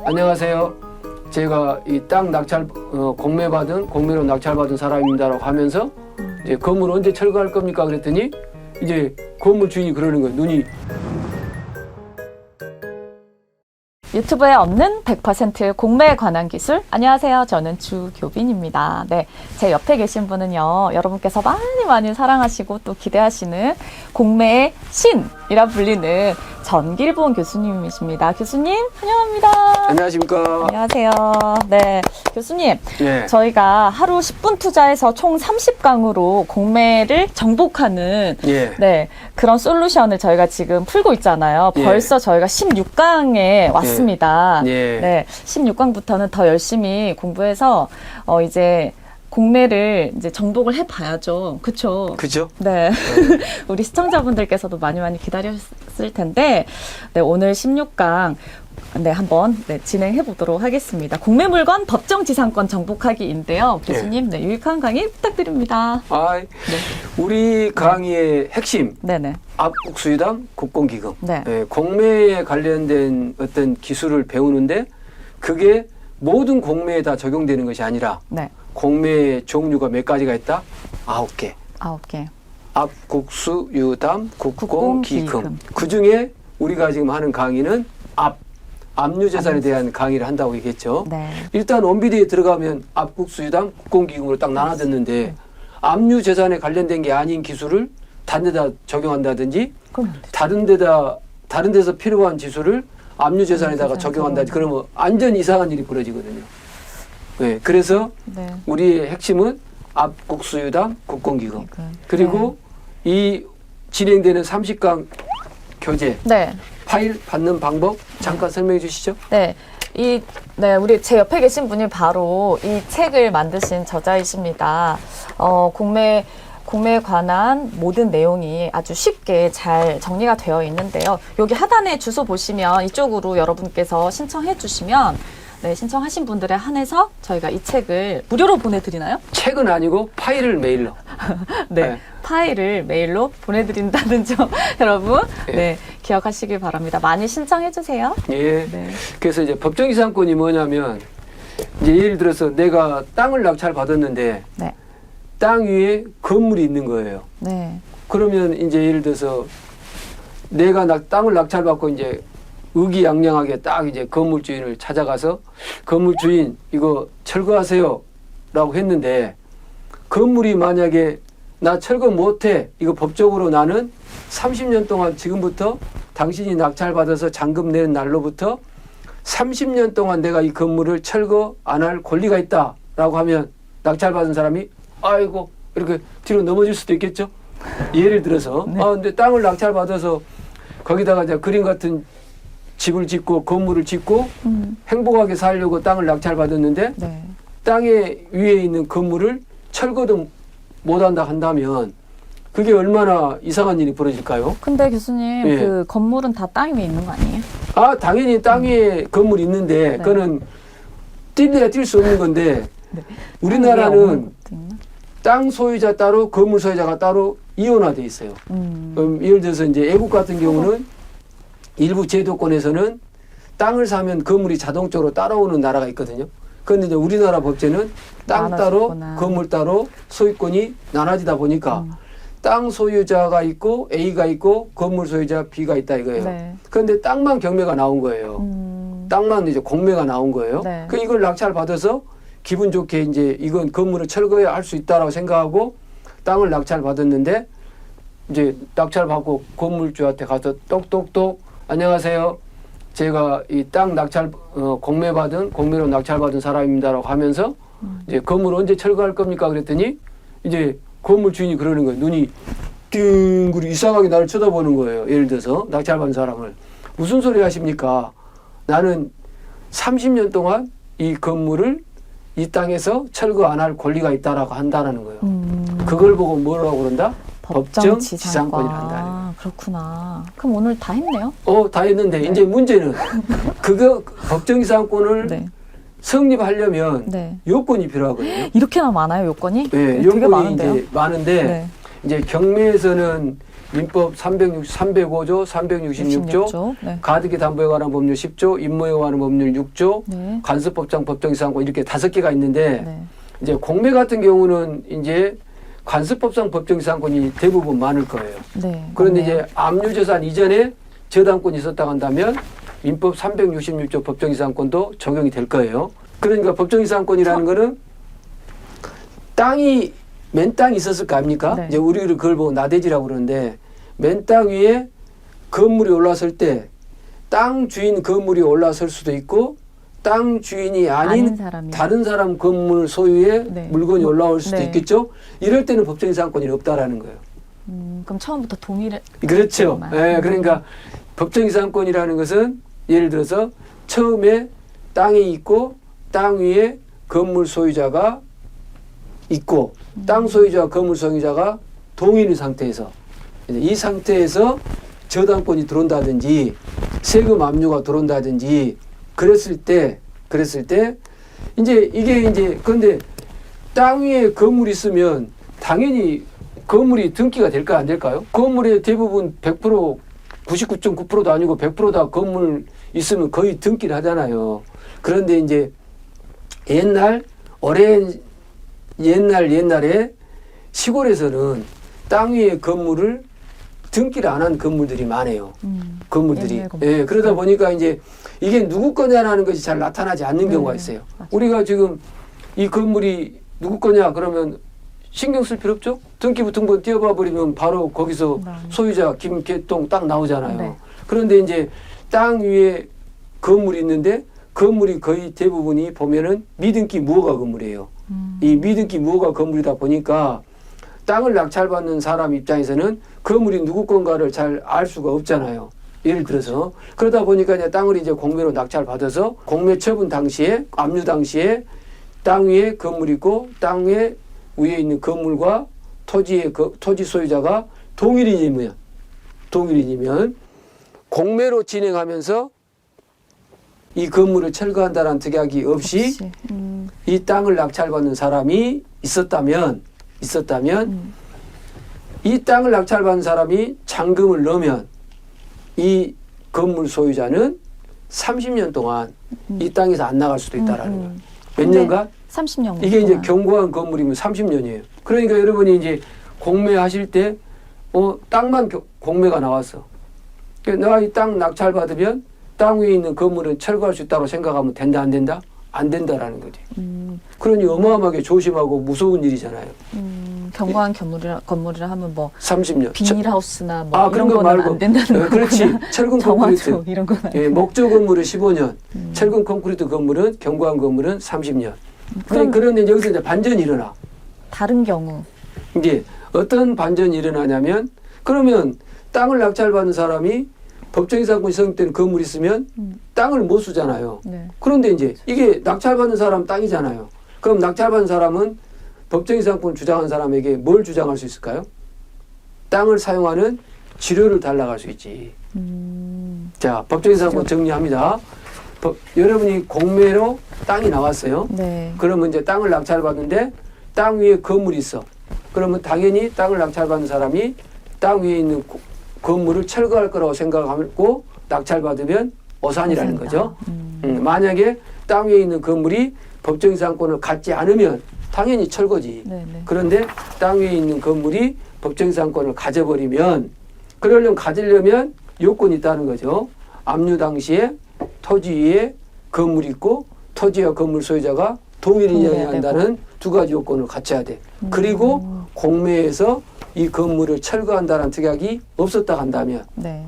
안녕하세요. 제가 이 땅 낙찰 공매로 낙찰받은 사람입니다라고 하면서 이제 건물 언제 철거할 겁니까? 그랬더니 이제 건물 주인이 그러는 거예요. 눈이. 유튜브에 없는 100% 공매에 관한 기술. 안녕하세요. 저는 주교빈입니다. 네, 제 옆에 계신 분은요, 여러분께서 많이 사랑하시고 또 기대하시는 공매의 신이라 불리는 전길봉 교수님이십니다. 교수님, 환영합니다. 안녕하십니까? 안녕하세요. 네, 교수님. 네. 저희가 하루 10분 투자해서 총 30강으로 공매를 정복하는 예. 네, 그런 솔루션을 저희가 지금 풀고 있잖아요. 예. 벌써 저희가 16강에 왔습니다. 예. 네, 16강부터는 더 열심히 공부해서 이제 공매를 이제 정복을 해봐야죠. 그렇죠? 그죠? 네. 우리 시청자분들께서도 많이 기다렸을 텐데, 네, 오늘 16강 네, 한번 진행해 보도록 하겠습니다. 공매 물건 법정 지상권 정복하기인데요. 교수님, 네, 유익한 강의 부탁드립니다. 우리 강의의 핵심. 네네. 압국수유담 국공기금. 네. 공매에 관련된 어떤 기술을 배우는데 그게 모든 공매에 다 적용되는 것이 아니라 네. 공매의 종류가 몇 가지가 있다? 9개. 9개. 압국수유담 국공기금. 국공기금. 그중에 우리가 지금 하는 강의는 압류재산에 대한 강의를 한다고 얘기했죠. 네. 일단 원비디에 들어가면 압국수유담 국공기금으로 딱 나눠졌는데 압류재산에 관련된 게 아닌 기술을 다른 데다 적용한다든지 다른 데서 필요한 기술을 압류재산에다가 적용한다든지 그러면 완전 이상한 일이 벌어지거든요. 네, 그래서 네. 우리의 핵심은 압국수유담 국공기금. 그리고 이 진행되는 30강 교재 네. 파일 받는 방법 잠깐 설명해 주시죠. 네. 네, 우리 제 옆에 계신 분이 바로 이 책을 만드신 저자이십니다. 공매에 관한 모든 내용이 아주 쉽게 잘 정리가 되어 있는데요. 여기 하단에 주소 보시면 이쪽으로 여러분께서 신청해 주시면 네, 신청하신 분들에 한해서 저희가 이 책을 무료로 보내드리나요? 책은 아니고 파일을 메일로. 네, 네. 파일을 메일로 보내드린다는 점 여러분 네, 기억하시길 바랍니다. 많이 신청해 주세요. 예. 네. 그래서 이제 법정이상권이 뭐냐면 이제 예를 들어서 내가 땅을 낙찰 받았는데 네. 땅 위에 건물이 있는 거예요. 네. 그러면 이제 예를 들어서 내가 땅을 낙찰 받고 이제 의기양양하게 딱 이제 건물 주인을 찾아가서 건물 주인 이거 철거하세요 라고 했는데 건물이 만약에 나 철거 못해 이거 법적으로 나는 30년 동안 지금부터 당신이 낙찰 받아서 잔금 내는 날로부터 30년 동안 내가 이 건물을 철거 안 할 권리가 있다 라고 하면 낙찰 받은 사람이 아이고 이렇게 뒤로 넘어질 수도 있겠죠. 예를 들어서 네. 근데 땅을 낙찰 받아서 거기다가 이제 그림 같은 집을 짓고 건물을 짓고 행복하게 살려고 땅을 낙찰 받았는데 네. 땅에 위에 있는 건물을 철거도 못한다 한다면 그게 얼마나 이상한 일이 벌어질까요? 근데 교수님 예. 그 건물은 다 땅 위에 있는 거 아니에요? 당연히 땅 위에 건물이 있는데 네. 그거는 뛸래야 뛸 수 없는 건데 네. 우리나라는 땅 소유자 따로 건물 소유자가 따로 이혼화돼 있어요. 예를 들어서 이제 외국 같은 경우는 일부 제도권에서는 땅을 사면 건물이 자동적으로 따라오는 나라가 있거든요. 그런데 이제 우리나라 법제는 땅 따로 나눠졌구나. 건물 따로 소유권이 나눠지다 보니까 땅 소유자가 있고 A가 있고 건물 소유자 B가 있다 이거예요. 네. 그런데 땅만 경매가 나온 거예요. 땅만 이제 공매가 나온 거예요. 네. 그 이걸 낙찰 받아서 기분 좋게 이제 이건 건물을 철거해야 할 수 있다라고 생각하고 땅을 낙찰 받았는데 이제 낙찰 받고 건물주한테 가서 똑똑똑 안녕하세요. 제가 이 땅 낙찰 공매로 낙찰받은 사람입니다라고 하면서 이제 건물 언제 철거할 겁니까? 그랬더니 이제 건물 주인이 그러는 거예요. 눈이 띵그리 이상하게 나를 쳐다보는 거예요. 예를 들어서 낙찰받은 사람을 무슨 소리 하십니까? 나는 30년 동안 이 건물을 이 땅에서 철거 안 할 권리가 있다라고 한다라는 거예요. 그걸 보고 뭐라고 그런다? 법정 지상권이라 한다. 그렇구나. 그럼 오늘 다 했네요? 다 했는데 이제 문제는 그거 법정 지상권을 네. 성립하려면 네. 요건이 필요하거든요. 이렇게나 많아요, 요건이? 네, 되게 요건이 많은데요? 이제 많은데 네. 이제 경매에서는 민법 305조, 366조, 66조. 네. 가등기 담보에 관한 법률 10조, 임모에 관한 법률 6조, 네. 관습법상 법정이상권 이렇게 5개가 있는데 네. 이제 공매 같은 경우는 이제 관습법상 법정이상권이 대부분 많을 거예요. 네. 그런데 맞네요. 이제 압류재산 이전에 저당권이 있었다고 한다면 민법 366조 법정이상권도 적용이 될 거예요. 그러니까 법정이상권이라는 거는 땅이 맨 땅이 있었을 거 아닙니까? 네. 이제 우리를 그걸 보고 나대지라고 그러는데 맨 땅 위에 건물이 올라설 때 땅 주인 건물이 올라설 수도 있고 땅 주인이 아닌 아닌 사람이. 다른 사람 건물 소유의 네. 물건이 올라올 수도 네. 있겠죠. 이럴 때는 법정이상권이 없다라는 거예요. 그럼 처음부터 동의를. 그렇죠. 했지만. 예, 그러니까 법정이상권이라는 것은 예를 들어서 처음에 땅이 있고 땅 위에 건물 소유자가 있고 땅 소유자와 건물 소유자가 동일인 상태에서 이 상태에서 저당권이 들어온다든지 세금 압류가 들어온다든지 그랬을 때 이제 이게 이제 근데 땅 위에 건물이 있으면 당연히 건물이 등기가 될까 안 될까요? 건물의 대부분 100% 99.9%도 아니고 100% 다 건물 있으면 거의 등기를 하잖아요. 그런데 이제 옛날에 시골에서는 땅 위에 건물을 등기를 안 한 건물들이 많아요. 건물들이. 옛날 건물. 예, 그러다 보니까 이제 이게 누구 거냐라는 것이 잘 나타나지 않는 네, 경우가 있어요. 맞아요. 우리가 지금 이 건물이 누구 거냐 그러면 신경 쓸 필요 없죠? 등기부터 한번 띄워봐 버리면 바로 거기서 네. 소유자 김개똥 딱 나오잖아요. 네. 그런데 이제 땅 위에 건물이 있는데 건물이 거의 대부분이 보면은 미등기 무허가 건물이에요. 이 미등기 무허가 건물이다 보니까 땅을 낙찰받는 사람 입장에서는 건물이 누구 건가를 잘 알 수가 없잖아요. 예를 들어서 그러다 보니까 이제 땅을 이제 공매로 낙찰받아서 공매 처분 당시에 압류 당시에 땅 위에 건물이 있고 땅 위에 있는 건물과 토지 소유자가 동일인이면 공매로 진행하면서 이 건물을 철거한다는 특약이 없이 이 땅을 낙찰받는 사람이 있었다면 이 땅을 낙찰받은 사람이 잔금을 넣으면 이 건물 소유자는 30년 동안 이 땅에서 안 나갈 수도 있다라는 거예요. 몇 년간? 30년. 이게 이제 견고한 건물이면 30년이에요. 그러니까 여러분이 이제 공매하실 때 땅만 공매가 나왔어. 내가 이 땅 낙찰받으면 땅 위에 있는 건물은 철거할 수 있다고 생각하면 된다 안 된다? 안 된다라는 거지. 그러니 어마어마하게 조심하고 무서운 일이잖아요. 견고한 건물이라 하면 뭐 30년. 비닐하우스나 뭐 그런 이런 거 거는 말고. 안 된다는 그렇지. 거구나. 철근 정화조 콘크리트. 이런 거는. 예, 목조 건물은 15년, 철근 콘크리트 건물은 견고한 건물은 30년. 그런데 여기서 이제 반전이 일어나. 다른 경우. 이제 어떤 반전이 일어나냐면 그러면 땅을 낙찰받은 사람이 법정이상권이 성립된 건물이 있으면 땅을 못 쓰잖아요. 네. 그런데 이제 이게 낙찰받은 사람 땅이잖아요. 그럼 낙찰받은 사람은 법정이상권 주장한 사람에게 뭘 주장할 수 있을까요? 땅을 사용하는 지료를 달라고 할 수 있지. 자, 법정이상권 정리합니다. 여러분이 공매로 땅이 나왔어요. 네. 그러면 이제 땅을 낙찰받는데 땅 위에 건물이 있어. 그러면 당연히 땅을 낙찰받는 사람이 땅 위에 있는 건물을 철거할 거라고 생각하고 낙찰받으면 어산이라는 거죠. 만약에 땅 위에 있는 건물이 법정이상권을 갖지 않으면 당연히 철거지. 네네. 그런데 땅 위에 있는 건물이 법정이상권을 가져버리면 그러려면 가지려면 요건이 있다는 거죠. 압류 당시에 토지 위에 건물이 있고 토지와 건물 소유자가 동일인이어야 한다는 두 가지 요건을 갖춰야 돼. 그리고 공매에서 이 건물을 철거한다는 특약이 없었다 한다면 네.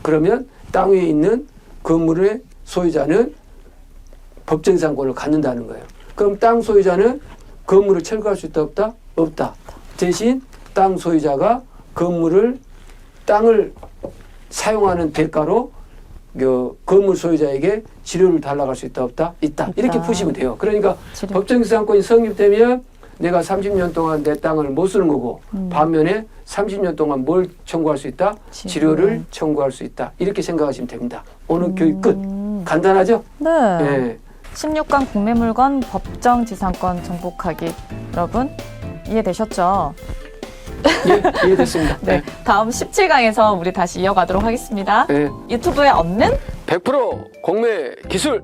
그러면 땅 위에 있는 건물의 소유자는 법정이상권을 갖는다는 거예요. 그럼 땅 소유자는 건물을 철거할 수 있다 없다? 없다. 대신 땅 소유자가 땅을 사용하는 대가로 건물 소유자에게 지료를 달라고 할 수 있다 없다? 있다. 이렇게 푸시면 돼요. 그러니까 지료. 법정이상권이 성립되면 내가 30년 동안 내 땅을 못 쓰는 거고 반면에 30년 동안 뭘 청구할 수 있다? 지료를 청구할 수 있다. 이렇게 생각하시면 됩니다. 오늘 교육 끝. 간단하죠? 네. 네. 16강 공매물건 법정지상권 정복하기 여러분 이해되셨죠? 예, 이해됐습니다. 네, 다음 17강에서 우리 다시 이어가도록 하겠습니다. 네. 유튜브에 없는 100% 공매 기술